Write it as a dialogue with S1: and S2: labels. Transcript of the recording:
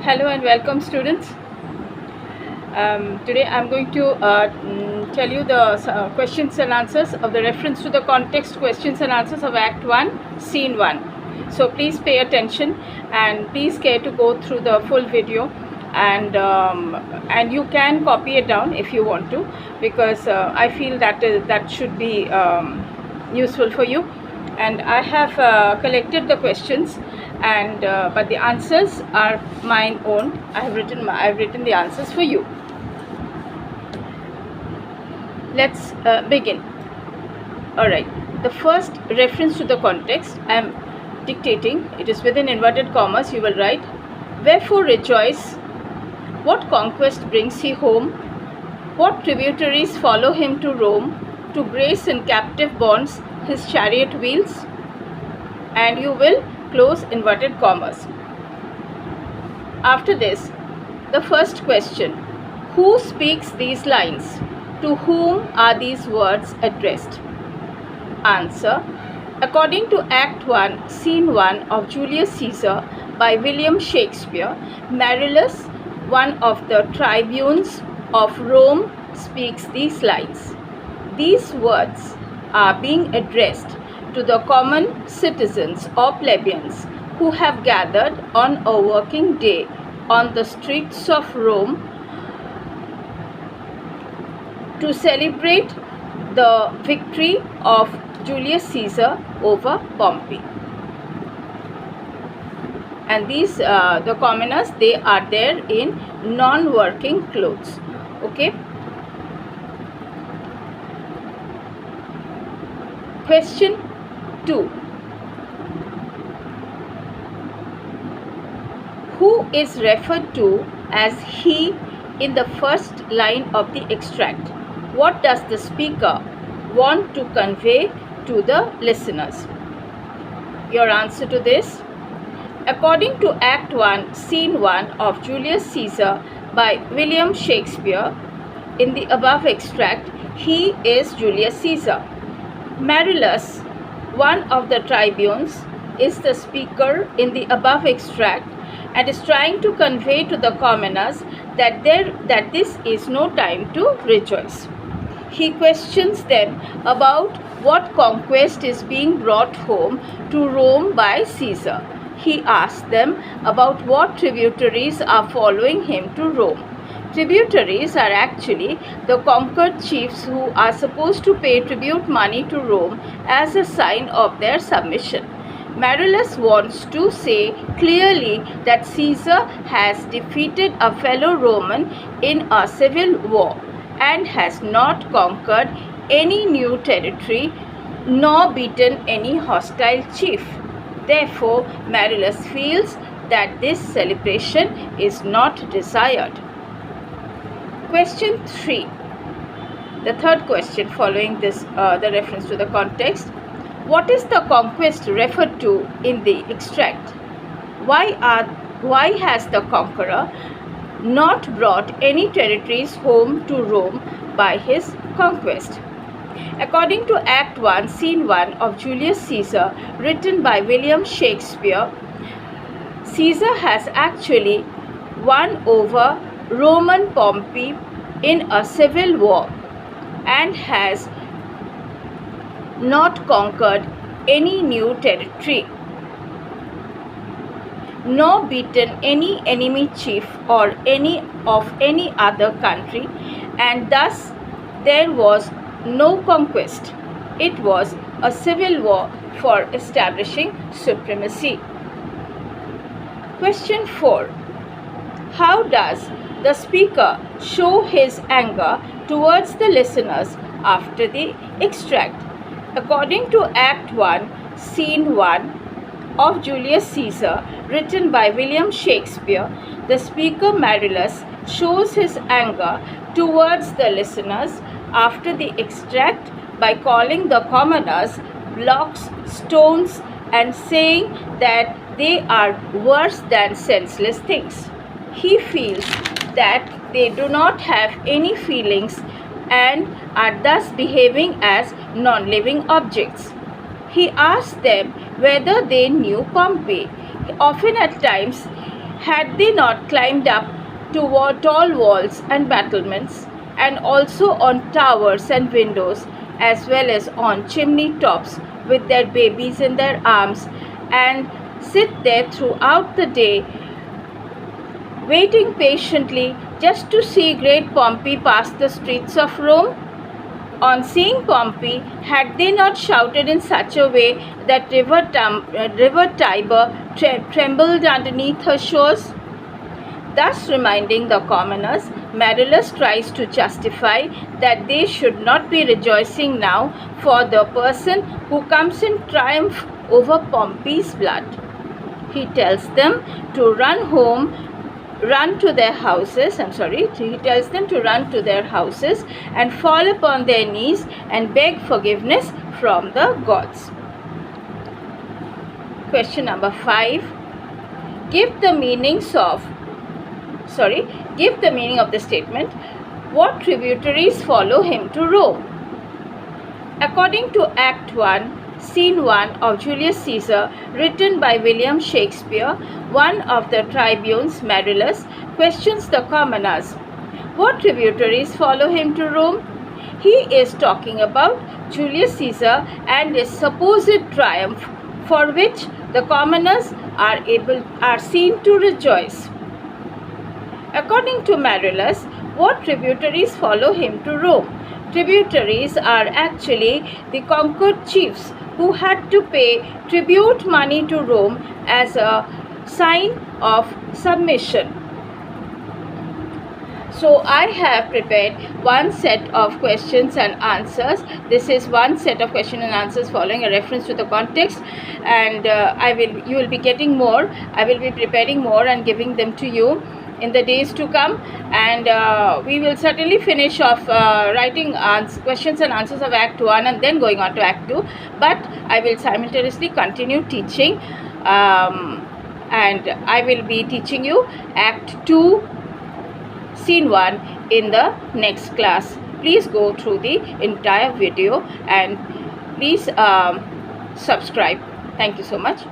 S1: Hello and welcome, students. Today I'm going to tell you the questions and answers of the reference to the context questions and answers of Act 1, Scene 1. So please pay attention and please care to go through the full video, and you can copy it down if you want to, because I feel that should be useful for you. And I have collected the questions, and but the answers are mine own. I've written the answers for you. Let's begin. All right. The first reference to the context I am dictating. It is within inverted commas. You will write, "Wherefore rejoice? What conquest brings he home? What tributaries follow him to Rome, to grace in captive bonds his chariot wheels?" And you will close inverted commas. After this, the first question: who speaks these lines? To whom are these words addressed? Answer: according to Act 1, Scene 1 of Julius Caesar by William Shakespeare, Marullus, one of the tribunes of Rome, speaks these lines. These words are being addressed to the common citizens or plebeians who have gathered on a working day on the streets of Rome to celebrate the victory of Julius Caesar over Pompey. And these the commoners, they are there in non-working clothes. Okay. Question 2. Who is referred to as he in the first line of the extract? What does the speaker want to convey to the listeners? Your answer to this: according to Act 1, Scene 1 of Julius Caesar by William Shakespeare, in the above extract, he is Julius Caesar. Marullus, one of the tribunes, is the speaker in the above extract and is trying to convey to the commoners that this is no time to rejoice. He questions them about what conquest is being brought home to Rome by Caesar. He asks them about what tributaries are following him to Rome. Tributaries are actually the conquered chiefs who are supposed to pay tribute money to Rome as a sign of their submission. Marullus wants to say clearly that Caesar has defeated a fellow Roman in a civil war and has not conquered any new territory nor beaten any hostile chief. Therefore, Marullus feels that this celebration is not desired. Question 3. The third question following this, the reference to the context. What is the conquest referred to in the extract? Why has the conqueror not brought any territories home to Rome by his conquest? According to Act 1, Scene 1 of Julius Caesar, written by William Shakespeare, Caesar has actually won over Roman Pompey in a civil war and has not conquered any new territory nor beaten any enemy chief or any other country, and thus there was no conquest. It was a civil war for establishing supremacy. Question 4. How does the speaker show his anger towards the listeners after the extract? According to Act 1, Scene 1 of Julius Caesar, written by William Shakespeare, the speaker Marullus shows his anger towards the listeners after the extract by calling the commoners blocks, stones, and saying that they are worse than senseless things. He feels that they do not have any feelings and are thus behaving as non-living objects. He asked them whether they knew Pompey. Often at times Had they not climbed up to tall walls and battlements, and also on towers and windows, as well as on chimney tops with their babies in their arms, and sit there throughout the day, waiting patiently just to see great Pompey pass the streets of Rome? On seeing Pompey, had they not shouted in such a way that river Tiber trembled underneath her shores? Thus reminding the commoners, Marullus tries to justify that they should not be rejoicing now for the person who comes in triumph over Pompey's blood. He tells them to he tells them to run to their houses and fall upon their knees and beg forgiveness from the gods. Question number 5. Give the meaning of the statement. What tributaries follow him to Rome? According to Act 1, Scene 1 of Julius Caesar, written by William Shakespeare, one of the tribunes, Marullus, questions the commoners. What tributaries follow him to Rome? He is talking about Julius Caesar and his supposed triumph, for which the commoners are seen to rejoice. According to Marullus, what tributaries follow him to Rome? Tributaries are actually the conquered chiefs who had to pay tribute money to Rome as a sign of submission. So I have prepared one set of questions and answers. This is one set of question and answers following a reference to the context, and you will be getting more. I will be preparing more and giving them to you in the days to come, and we will certainly finish off writing questions and answers of Act 1 and then going on to Act 2, but I will simultaneously continue teaching, and I will be teaching you Act 2 Scene 1 in the next class. Please go through the entire video and please subscribe. Thank you so much.